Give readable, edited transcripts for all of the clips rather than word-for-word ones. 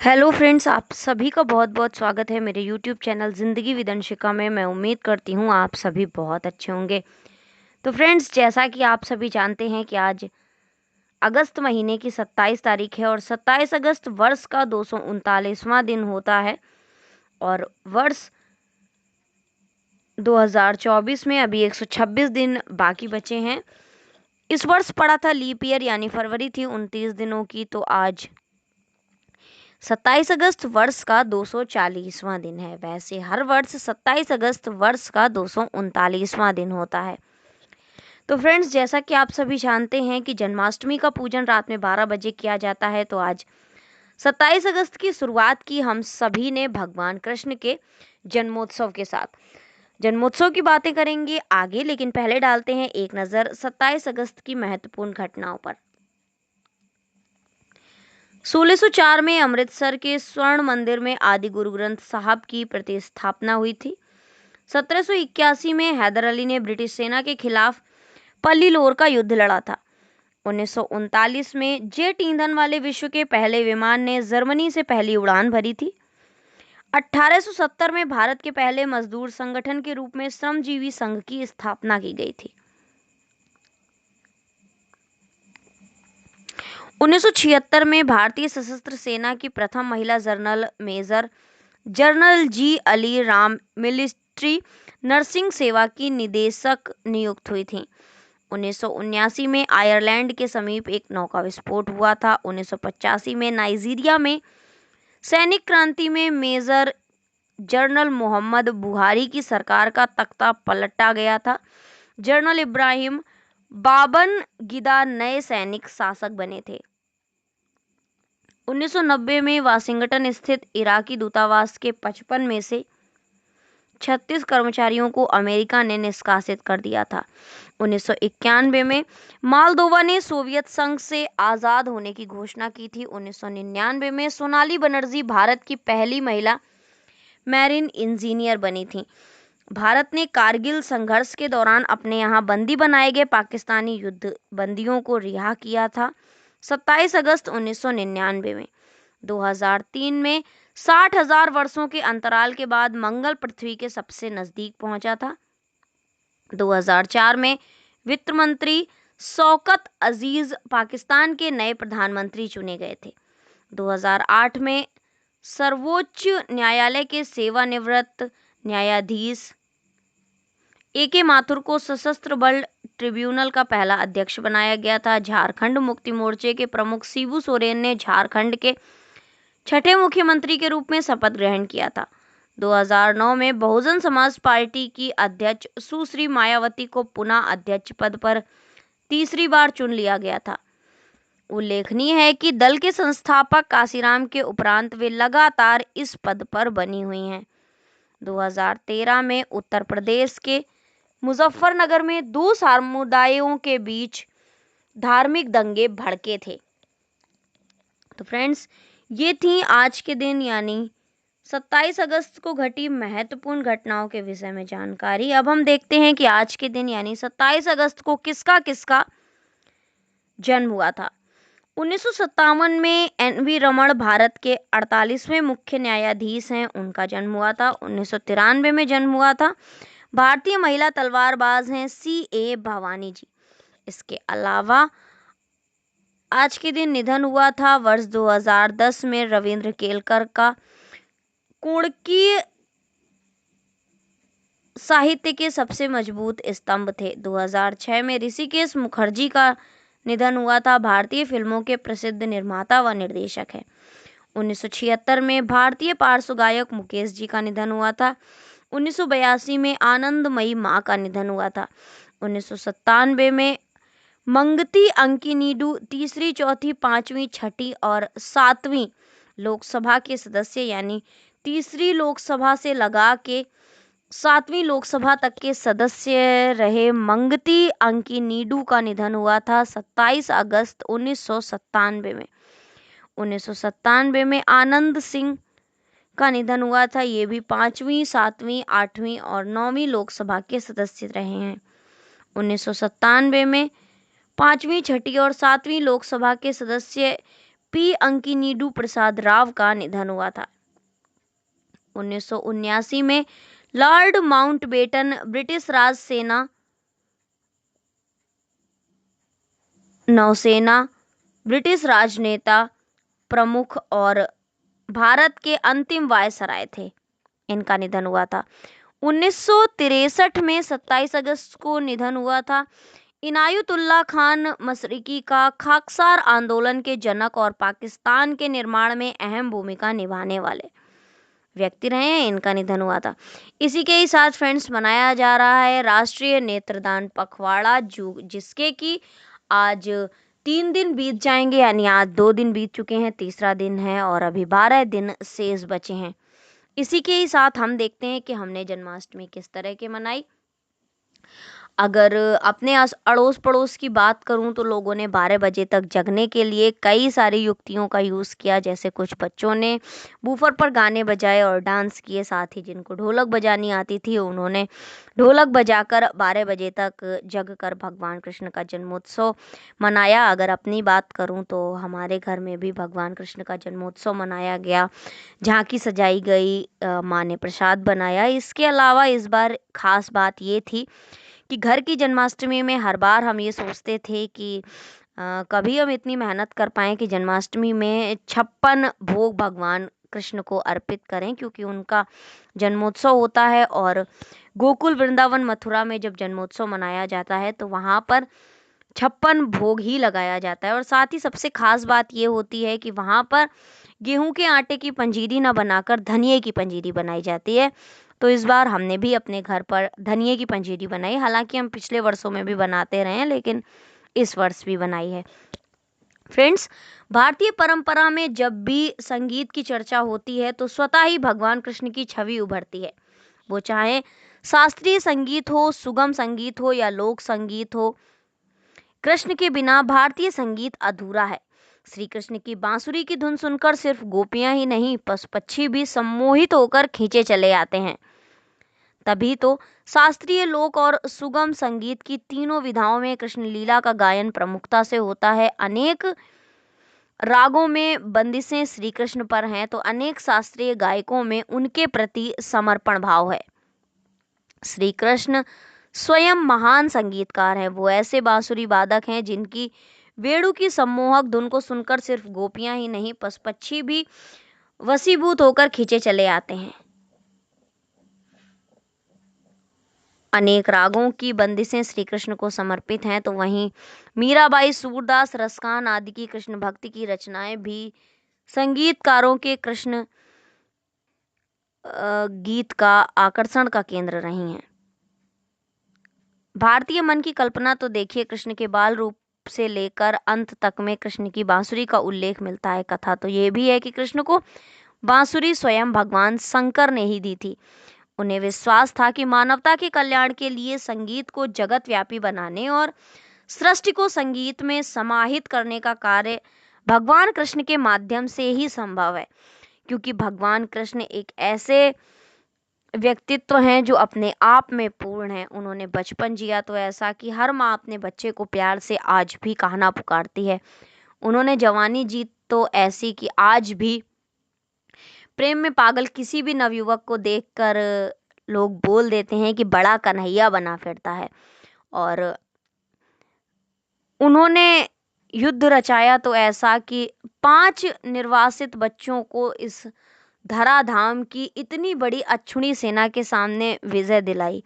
Hello friends, आप सभी का बहुत बहुत स्वागत है मेरे यूट्यूब चैनल ज़िंदगी विद अंशिका में। मैं उम्मीद करती हूँ आप सभी बहुत अच्छे होंगे। तो फ्रेंड्स, जैसा कि आप सभी जानते हैं कि आज अगस्त महीने की 27 तारीख है और 27 अगस्त वर्ष का 239वां दिन होता है। और वर्ष 2024 में अभी 126 दिन बाकी बचे हैं। इस वर्ष पड़ा था लीप ईयर, यानी फरवरी थी 29 दिनों की। तो आज 27 अगस्त वर्ष का 240वां दिन है। वैसे हर वर्ष 27 अगस्त वर्ष का 239वां दिन होता है। तो फ्रेंड्स, जैसा कि आप सभी जानते हैं कि जन्माष्टमी का पूजन रात में 12 बजे किया जाता है। तो आज 27 अगस्त की शुरुआत की हम सभी ने भगवान कृष्ण के जन्मोत्सव के साथ। जन्मोत्सव की बातें करेंगे आगे, लेकिन पहले डालते हैं एक नज़र 27 अगस्त की महत्वपूर्ण घटनाओं पर। 1604 में अमृतसर के स्वर्ण मंदिर में आदि गुरु ग्रंथ साहब की प्रतिस्थापना हुई थी। 1781 में हैदर अली ने ब्रिटिश सेना के खिलाफ पल्लीलोर का युद्ध लड़ा था। 1939 में जेट ईंधन वाले विश्व के पहले विमान ने जर्मनी से पहली उड़ान भरी थी। 1870 में भारत के पहले मजदूर संगठन के रूप में श्रमजीवी संघ की स्थापना की गई थी। 1976 में भारतीय सशस्त्र सेना की प्रथम महिला जनरल मेजर जनरल जी अली राम मिलिट्री नर्सिंग सेवा की निदेशक नियुक्त हुई थी। 1979 में आयरलैंड के समीप एक नौका विस्फोट हुआ था। 1985 में नाइजीरिया में सैनिक क्रांति में मेजर जनरल मोहम्मद बुहारी की सरकार का तख्ता पलटा गया था। जनरल इब्राहिम बाबनगिदा नए सैनिक शासक बने थे। 1990 में वाशिंगटन स्थित इराकी दूतावास के 55 में से 36 कर्मचारियों को अमेरिका ने निष्कासित कर दिया था। 1991 में मालदोवा ने सोवियत संघ से आज़ाद होने की घोषणा की थी। 1999 में सोनाली बनर्जी भारत की पहली महिला मैरीन इंजीनियर बनी थी। भारत ने कारगिल संघर्ष के दौरान अपने यहाँ बंदी बनाए गए पाकिस्तानी युद्ध बंदियों को रिहा किया था 27 अगस्त 1999 में। 2003 में 60,000 वर्षों के अंतराल के बाद मंगल पृथ्वी के सबसे नजदीक पहुंचा था। 2004 में वित्त मंत्री शौकत अजीज पाकिस्तान के नए प्रधानमंत्री चुने गए थे। 2008 में सर्वोच्च न्यायालय के सेवानिवृत्त न्यायाधीश ए.के. माथुर को सशस्त्र बल ट्रिब्यूनल का पहला अध्यक्ष बनाया गया था। झारखंड मुक्ति मोर्चे के प्रमुख शिबू सोरेन ने झारखंड के छठे मुख्यमंत्री के रूप में शपथ ग्रहण किया था। 2009 में बहुजन समाज पार्टी की अध्यक्ष सुश्री मायावती को पुनः अध्यक्ष पद पर तीसरी बार चुन लिया गया था। उल्लेखनीय है कि दल के संस्थापक काशीराम के उपरांत वे लगातार इस पद पर बनी हुई हैं। 2013 में उत्तर प्रदेश के मुजफ्फरनगर में दो समुदायों के बीच धार्मिक दंगे भड़के थे। तो फ्रेंड्स, ये थी आज के दिन यानी 27 अगस्त को घटी महत्वपूर्ण घटनाओं के विषय में जानकारी। अब हम देखते हैं कि आज के दिन यानी 27 अगस्त को किसका किसका जन्म हुआ था। 1957 में एन.वी. रमण भारत के 48वें मुख्य न्यायाधीश हैं, उनका जन्म हुआ था। 1993 में जन्म हुआ था भारतीय महिला तलवारबाज हैं सी.ए. भवानी जी। इसके अलावा आज के दिन निधन हुआ था वर्ष 2010 में रविंद्र केलकर का। कुणकी साहित्य के सबसे मजबूत स्तंभ थे। 2006 में ऋषिकेश मुखर्जी का निधन हुआ था। भारतीय फिल्मों के प्रसिद्ध निर्माता व निर्देशक हैं। 1976 में भारतीय पार्श्व गायक मुकेश जी का निधन हुआ था। 1982 में आनंदमयी माँ का निधन हुआ था। 1997 में मंगती अंकिनीडू तीसरी, चौथी, पांचवी, छठी और सातवीं लोकसभा के सदस्य यानी तीसरी लोकसभा से लगा के सातवीं लोकसभा तक के सदस्य रहे मंगती अंकिनीडू का निधन हुआ था 27 अगस्त 1997 में। 1997 में आनंद सिंह का निधन हुआ था। ये भी पांचवीं, सातवीं, आठवीं और नौवीं लोकसभा के सदस्य रहे हैं। 1997 में पांचवीं, छठी और सातवीं लोकसभा के सदस्य पी अंकिनीडू प्रसाद राव का निधन हुआ था। 1979 में लॉर्ड माउंटबेटन ब्रिटिश राज सेना नौसेना ब्रिटिश राजनेता प्रमुख और भारत के अंतिम वायसराय थे। इनका निधन हुआ था। 1963 में 27 अगस्त को निधन हुआ था। इनायतुल्लाह खान मशरिकी का खाकसार आंदोलन के जनक और पाकिस्तान के निर्माण में अहम भूमिका निभाने वाले व्यक्ति रहे हैं। इनका निधन हुआ था। इसी के ही साथ फ्रेंड्स मनाया जा रहा है राष्ट्रीय नेत्रदान पखवाड़ा, जिसके कि आज 3 दिन बीत जाएंगे, यानी आज 2 दिन बीत चुके हैं, तीसरा दिन है और अभी 12 दिन शेष बचे हैं। इसी के ही साथ हम देखते हैं कि हमने जन्माष्टमी किस तरह के मनाई। अगर अपने अड़ोस पड़ोस की बात करूं तो लोगों ने 12 बजे तक जगने के लिए कई सारी युक्तियों का यूज़ किया। जैसे कुछ बच्चों ने बूफर पर गाने बजाए और डांस किए, साथ ही जिनको ढोलक बजानी आती थी उन्होंने ढोलक बजाकर 12 बजे तक जगकर भगवान कृष्ण का जन्मोत्सव मनाया। अगर अपनी बात करूं तो हमारे घर में भी भगवान कृष्ण का जन्मोत्सव मनाया गया, झांकी सजाई गई, माँ ने प्रसाद बनाया। इसके अलावा इस बार खास बात ये थी कि घर की जन्माष्टमी में हर बार हम ये सोचते थे कि कभी हम इतनी मेहनत कर पाएँ कि जन्माष्टमी में 56 भोग भगवान कृष्ण को अर्पित करें, क्योंकि उनका जन्मोत्सव होता है और गोकुल, वृंदावन, मथुरा में जब जन्मोत्सव मनाया जाता है तो वहाँ पर 56 भोग ही लगाया जाता है। और साथ ही सबसे खास बात ये होती है कि वहाँ पर गेहूं के आटे की पंजीरी न बनाकर धनिये की पंजीरी बनाई जाती है। तो इस बार हमने भी अपने घर पर धनिये की पंजीरी बनाई। हालांकि हम पिछले वर्षों में भी बनाते रहे हैं, लेकिन इस वर्ष भी बनाई है। फ्रेंड्स, भारतीय परंपरा में जब भी संगीत की चर्चा होती है तो स्वतः ही भगवान कृष्ण की छवि उभरती है। वो चाहे शास्त्रीय संगीत हो, सुगम संगीत हो या लोक संगीत हो, कृष्ण के बिना भारतीय संगीत अधूरा है। श्री कृष्ण की बांसुरी की धुन सुनकर सिर्फ गोपियां ही नहीं, पशु पक्षी भी सम्मोहित होकर खींचे चले आते हैं। तभी तो शास्त्रीय, लोक और सुगम संगीत की तीनों विधाओं में कृष्ण लीला का गायन प्रमुखता से होता है। अनेक रागों में बंदिशें श्री कृष्ण पर हैं, तो अनेक शास्त्रीय गायकों में उनके प्रति समर्पण भाव है। श्री कृष्ण स्वयं महान संगीतकार हैं। वो ऐसे बांसुरी वादक हैं जिनकी वेणु की सम्मोहक धुन को सुनकर सिर्फ गोपियां ही नहीं, पशु पक्षी भी वशीभूत होकर खींचे चले आते हैं। अनेक रागों की बंदिशें श्री कृष्ण को समर्पित हैं, तो वहीं मीराबाई, सूरदास, रसखान आदि की कृष्ण भक्ति की रचनाएं भी संगीतकारों के कृष्ण गीत का आकर्षण का केंद्र रही हैं। भारतीय मन की कल्पना तो देखिए, कृष्ण के बाल रूप से लेकर अंत तक में कृष्ण की बांसुरी का उल्लेख मिलता है। कथा तो ये भी है कि कृष्ण को बांसुरी स्वयं भगवान शंकर ने ही दी थी। उन्हें विश्वास था कि मानवता के कल्याण के लिए संगीत को जगत व्यापी बनाने और सृष्टि को संगीत में समाहित करने का कार्य भगवान कृष्ण के माध्यम से ही संभव है। क्योंकि भगवान कृष्ण एक ऐसे व्यक्तित्व हैं जो अपने आप में पूर्ण हैं। उन्होंने बचपन जिया तो ऐसा कि हर माँ अपने बच्चे को प्यार से आज भी कहना पुकारती है। उन्होंने जवानी जी तो ऐसी कि आज भी प्रेम में पागल किसी भी नवयुवक को देखकर लोग बोल देते हैं कि बड़ा कन्हैया बना फिरता है। और उन्होंने युद्ध रचाया तो ऐसा कि 5 निर्वासित बच्चों को इस धराधाम की इतनी बड़ी अछूती सेना के सामने विजय दिलाई।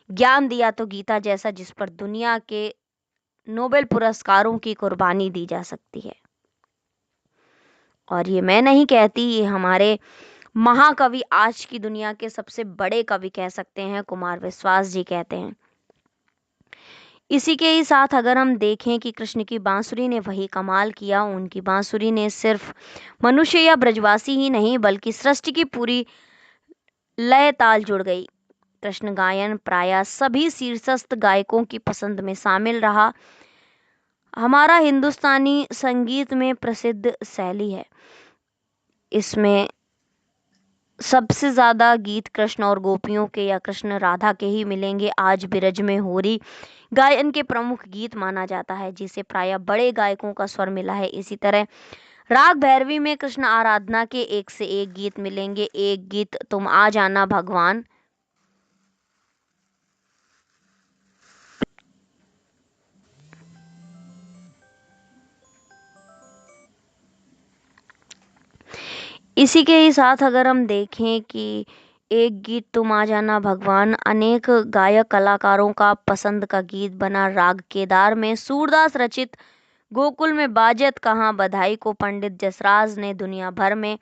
ज्ञान दिया तो गीता जैसा, जिस पर दुनिया के नोबेल पुरस्कारों की कुर्बानी दी जा सकती है। और ये मैं नहीं कहती, ये हमारे महाकवि, आज की दुनिया के सबसे बड़े कवि कह सकते हैं, कुमार विश्वास जी कहते हैं। इसी के ही साथ अगर हम देखें कि कृष्ण की बांसुरी ने वही कमाल किया। उनकी बांसुरी ने सिर्फ मनुष्य या ब्रजवासी ही नहीं, बल्कि सृष्टि की पूरी लय ताल जुड़ गई। कृष्ण गायन प्रायः सभी शीर्षस्थ गायकों की पसंद में शामिल रहा। हमारा हिंदुस्तानी संगीत में प्रसिद्ध शैली है। इसमें सबसे ज्यादा गीत कृष्ण और गोपियों के या कृष्ण राधा के ही मिलेंगे। आज बिरज में होरी गायन के प्रमुख गीत माना जाता है, जिसे प्रायः बड़े गायकों का स्वर मिला है। इसी तरह राग भैरवी में कृष्ण आराधना के एक से एक गीत मिलेंगे। एक गीत तुम आ जाना भगवान, इसी के ही साथ अगर हम देखें कि एक गीत तुम आ जाना भगवान अनेक गायक कलाकारों का पसंद का गीत बना। राग केदार में सूरदास रचित गोकुल में बाजत कहाँ बधाई को पंडित जसराज ने दुनिया भर में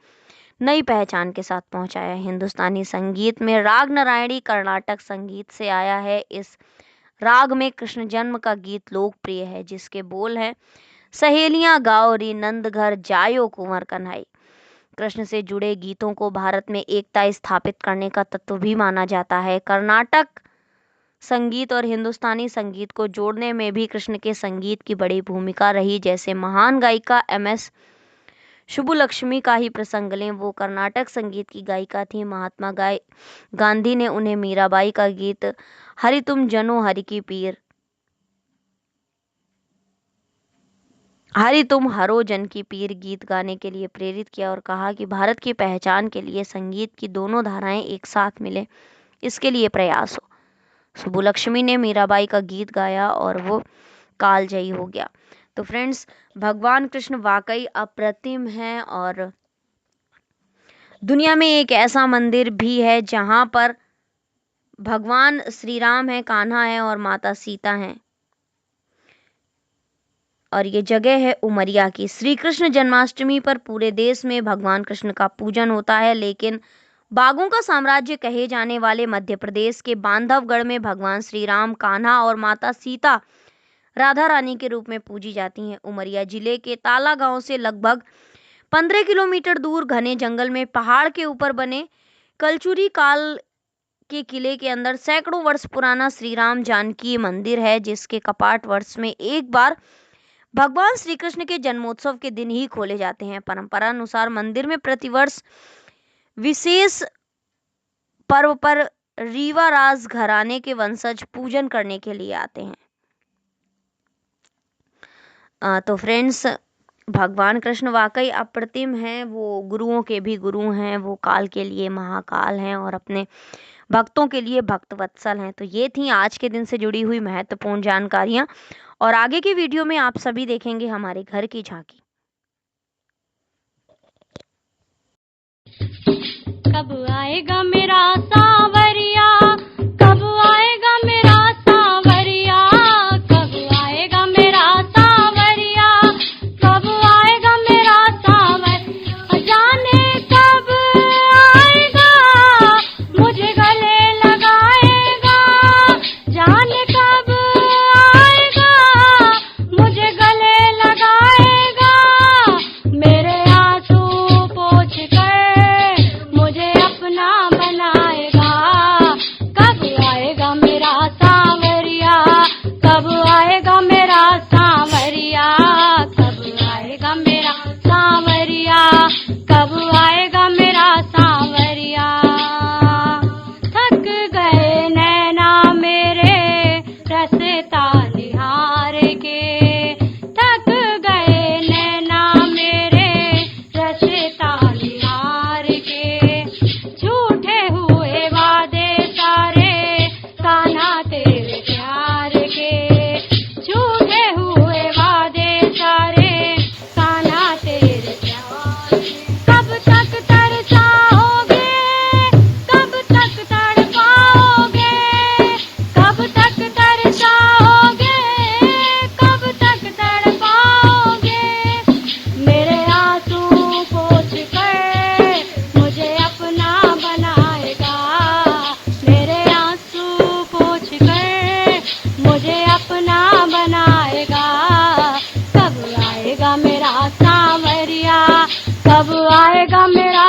नई पहचान के साथ पहुंचाया। हिंदुस्तानी संगीत में राग नारायणी कर्नाटक संगीत से आया है। इस राग में कृष्ण जन्म का गीत लोकप्रिय है, जिसके बोल हैं, सहेलियां गाओ री नंद घर जायो कुंवर कन्हई। कृष्ण से जुड़े गीतों को भारत में एकता स्थापित करने का तत्व भी माना जाता है। कर्नाटक संगीत और हिंदुस्तानी संगीत को जोड़ने में भी कृष्ण के संगीत की बड़ी भूमिका रही। जैसे महान गायिका MS शुभलक्ष्मी का ही प्रसंग लें, वो कर्नाटक संगीत की गायिका थी। महात्मा गांधी ने उन्हें मीराबाई का गीत हरि तुम जनो हरि की पीर, हरि तुम हरो जन की पीर गीत गाने के लिए प्रेरित किया और कहा कि भारत की पहचान के लिए संगीत की दोनों धाराएं एक साथ मिले, इसके लिए प्रयास हो। सुब्बुलक्ष्मी ने मीराबाई का गीत गाया और वो कालजयी हो गया। तो फ्रेंड्स, भगवान कृष्ण वाकई अप्रतिम है और दुनिया में एक ऐसा मंदिर भी है जहां पर भगवान श्री राम है, कान्हा है और माता सीता हैं, और ये जगह है उमरिया की। श्री कृष्ण जन्माष्टमी पर पूरे देश में भगवान कृष्ण का पूजन होता है, लेकिन बागों का साम्राज्य कहे जाने वाले मध्य प्रदेश के बांधवगढ़ में भगवान श्री राम, कान्हा और माता सीता राधा रानी के रूप में पूजी जाती हैं। उमरिया जिले के ताला गांव से लगभग 15 किलोमीटर दूर घने जंगल में पहाड़ के ऊपर बने कलचुरी काल के किले के अंदर सैकड़ों वर्ष पुराना श्री राम जानकी मंदिर है, जिसके कपाट वर्ष में एक बार भगवान श्री कृष्ण के जन्मोत्सव के दिन ही खोले जाते हैं। परंपरा अनुसार मंदिर में प्रतिवर्ष विशेष पर्व पर रीवा राज घराने के वंशज पूजन करने के लिए आते हैं। तो फ्रेंड्स, भगवान कृष्ण वाकई अप्रतिम हैं। वो गुरुओं के भी गुरु हैं, वो काल के लिए महाकाल हैं और अपने भक्तों के लिए भक्त वत्सल हैं। तो ये थी आज के दिन से जुड़ी हुई महत्वपूर्ण जानकारियां, और आगे की वीडियो में आप सभी देखेंगे हमारे घर की झांकी। कब आएगा मेरा सांवरिया, कब आएगा मेरा सांवरिया, कब आएगा मेरा सांवरिया, कब आएगा मेरा सांवरिया, जाने कब आएगा मुझे गले लगाएगा, जाने कब आएगा मुझे गले लगाएगा, मेरे आंसू पोंछ कर मुझे अपना बनाएगा। कब आएगा मेरा सांवरिया, कब आएगा मेरा सांवरिया, कब आएगा मेरा सांवरिया, कब आएगा मेरा सांवरिया। थक गए नैना मेरे रसता निहार के, थक गए नैना मेरे रसता निहार के, झूठे हुए वादे सारे कान्हा तेरे प्यार के, झूठे हुए वादे सारे कान्हा तेरे प्यार के। कब तक तरसाओगे, कब तक तड़पाओगे, कब तक तरसाओगे, कब तक तड़पाओगे, मेरे आंसू पोंछ कर मुझे अपना बनाएगा, मेरे आंसू पोंछ कर मुझे अपना बनाएगा। कब आएगा मेरा सांवरिया, कब आएगा मेरा